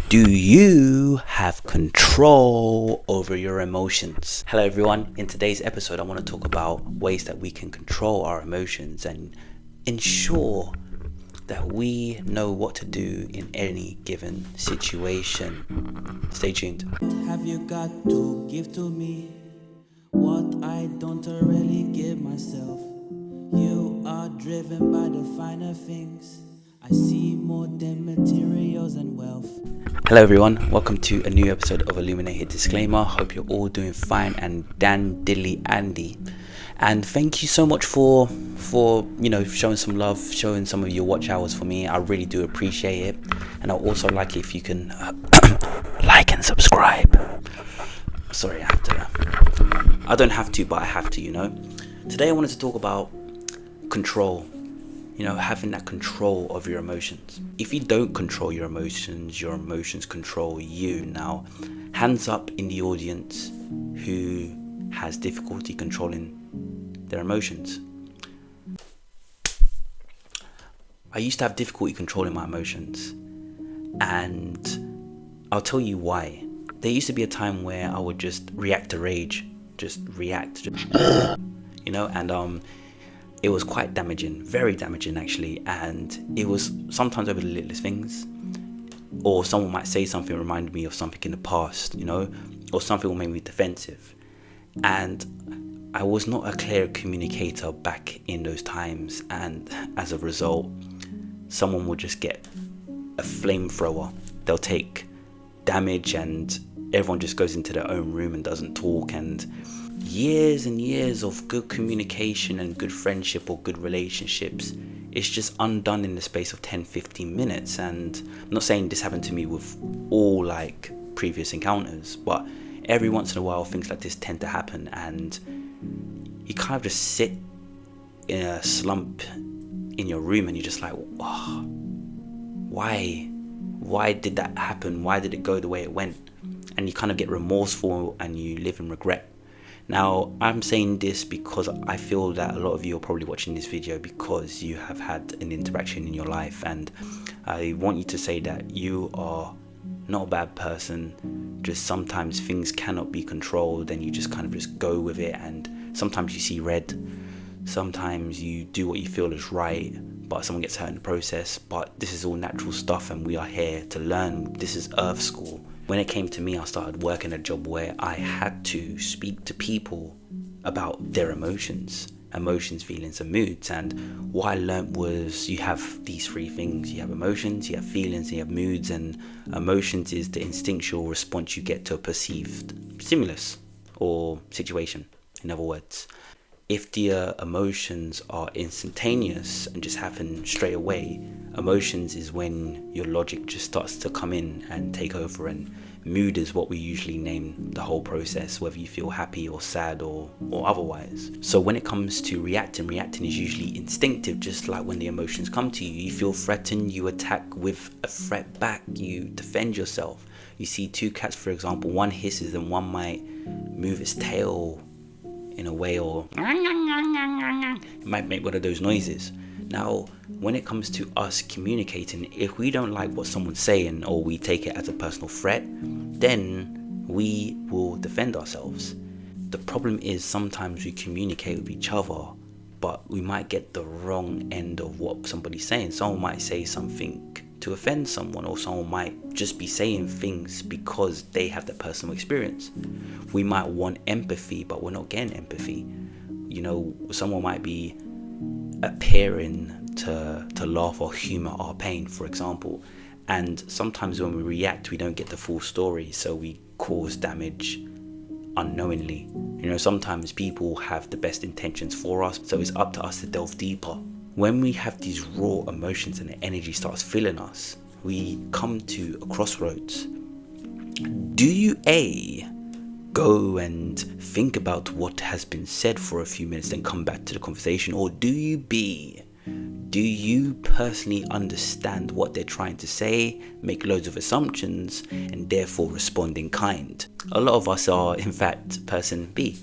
Do you have control over your emotions? Hello everyone, in today's episode I want to talk about ways that we can control our emotions and ensure that we know what to do in any given situation. Stay tuned. Have you got to give to me what I don't really give myself? You are driven by the finer things. I see more than materials and wealth. Hello everyone, welcome to a new episode of Illuminated Disclaimer. Hope you're all doing fine and Dan Dilly Andy. And thank you so much for showing some love, showing some of your watch hours for me. I really do appreciate it. And I'd also like it if you can like and subscribe. Sorry, I don't have to, but I have to, Today I wanted to talk about control. Having that control of your emotions. If you don't control your emotions control you. Now, hands up in the audience who has difficulty controlling their emotions. I used to have difficulty controlling my emotions, and I'll tell you why. There used to be a time where I would just react to rage, and it was quite damaging, very damaging actually, and it was sometimes over the littlest things, or someone might say something reminded me of something in the past, or something will make me defensive, and I was not a clear communicator back in those times, and as a result, someone will just get a flamethrower. They'll take damage and everyone just goes into their own room and doesn't talk, and years and years of good communication and good friendship or good relationships, it's just undone in the space of 10-15 minutes. And I'm not saying this happened to me with all previous encounters, but every once in a while things like this tend to happen, and you kind of just sit in a slump in your room and you're just like, oh, why did that happen? Why did it go the way it went? And you kind of get remorseful and you live in regret. Now, I'm saying this because I feel that a lot of you are probably watching this video because you have had an interaction in your life, and I want you to say that you are not a bad person. Just sometimes things cannot be controlled and you just kind of just go with it, and sometimes you see red, sometimes you do what you feel is right, but someone gets hurt in the process. But this is all natural stuff and we are here to learn. This is Earth School. When it came to me, I started working a job where I had to speak to people about their emotions, feelings, and moods. And what I learned was you have these three things. You have emotions, you have feelings, and you have moods. And emotions is the instinctual response you get to a perceived stimulus or situation, in other words. If the emotions are instantaneous and just happen straight away, emotions is when your logic just starts to come in and take over, and mood is what we usually name the whole process, whether you feel happy or sad or otherwise. So when it comes to reacting is usually instinctive, just like when the emotions come to you. You feel threatened, you attack with a threat back, you defend yourself. You see two cats, for example, one hisses and one might move its tail in a way, or it might make one of those noises. Now, when it comes to us communicating, if we don't like what someone's saying or we take it as a personal threat, then we will defend ourselves. The problem is sometimes we communicate with each other, but we might get the wrong end of what somebody's saying. Someone might say something to offend someone, or someone might just be saying things because they have that personal experience. We might want empathy, but we're not getting empathy. Someone might be appearing to laugh or humor our pain, for example, and sometimes when we react we don't get the full story, so we cause damage unknowingly. Sometimes people have the best intentions for us, so it's up to us to delve deeper. When we have these raw emotions and the energy starts filling us, we come to a crossroads. Do you go and think about what has been said for a few minutes, then come back to the conversation? Or do you personally understand what they're trying to say, make loads of assumptions, and therefore respond in kind? A lot of us are, in fact, person B.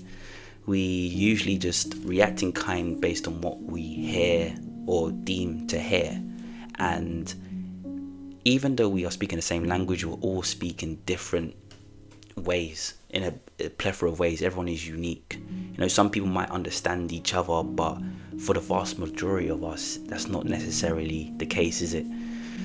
We usually just react in kind based on what we hear or deem to hear. And even though we are speaking the same language, we're all speaking different ways, in a plethora of ways. Everyone is unique. Some people might understand each other, but for the vast majority of us, that's not necessarily the case, is it?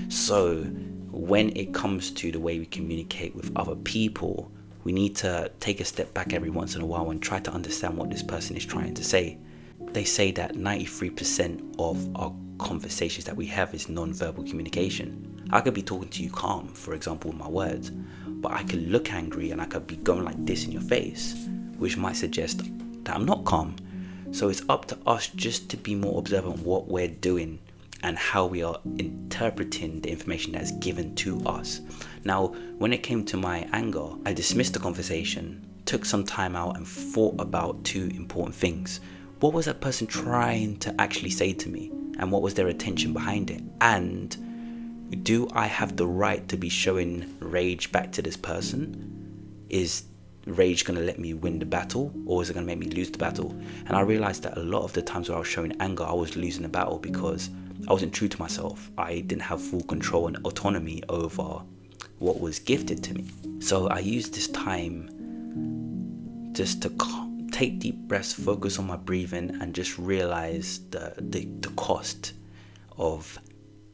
So when it comes to the way we communicate with other people, we need to take a step back every once in a while and try to understand what this person is trying to say. They say that 93% of our conversations that we have is non-verbal communication. I could be talking to you calm, for example, with my words, but I could look angry and I could be going like this in your face, which might suggest that I'm not calm. So it's up to us just to be more observant of what we're doing and how we are interpreting the information that is given to us. Now, when it came to my anger, I dismissed the conversation, took some time out and thought about two important things. What was that person trying to actually say to me? And what was their intention behind it? And do I have the right to be showing rage back to this person? Is rage going to let me win the battle, or is it going to make me lose the battle? And I realized that a lot of the times where I was showing anger, I was losing the battle because I wasn't true to myself. I didn't have full control and autonomy over what was gifted to me. So I used this time just to take deep breaths, focus on my breathing, and just realize the cost of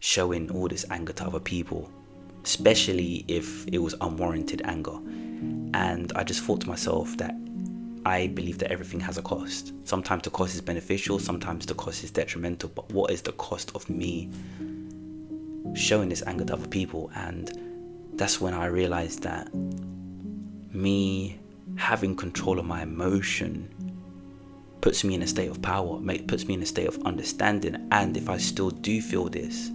showing all this anger to other people, especially if it was unwarranted anger. And I just thought to myself that I believe that everything has a cost. Sometimes the cost is beneficial, sometimes the cost is detrimental, but what is the cost of me showing this anger to other people? And that's when I realized that me having control of my emotion puts me in a state of power, puts me in a state of understanding. And if I still do feel this,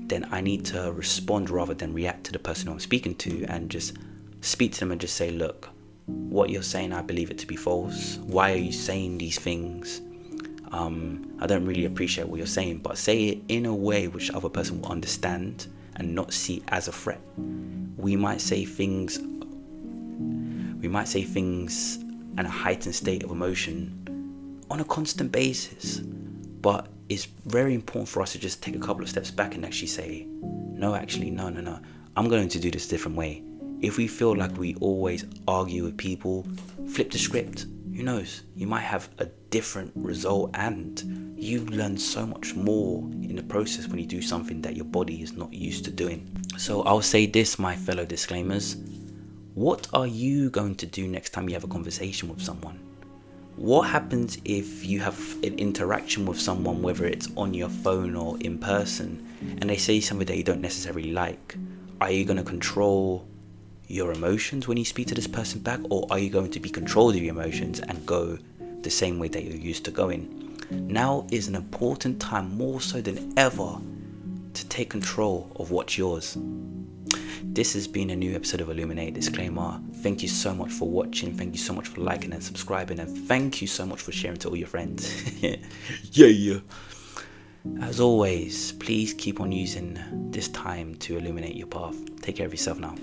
then I need to respond rather than react to the person who I'm speaking to, and just speak to them and just say, look, what you're saying, I believe it to be false. Why are you saying these things? I don't really appreciate what you're saying, but say it in a way which the other person will understand and not see as a threat. We might say things in a heightened state of emotion on a constant basis, but it's very important for us to just take a couple of steps back and actually say, no, I'm going to do this a different way. If we feel like we always argue with people, flip the script. Who knows? You might have a different result, and you learn so much more in the process when you do something that your body is not used to doing. So I'll say this, my fellow disclaimers. What are you going to do next time you have a conversation with someone? What happens if you have an interaction with someone, whether it's on your phone or in person, and they say something that you don't necessarily like? Are you going to control your emotions when you speak to this person back, or are you going to be controlled of your emotions and go the same way that you're used to going? Now is an important time, more so than ever, to take control of what's yours. This has been a new episode of Illuminate. Disclaimer: thank you so much for watching, thank you so much for liking and subscribing, and thank you so much for sharing to all your friends. yeah. As always, please keep on using this time to illuminate your path. Take care of yourself now.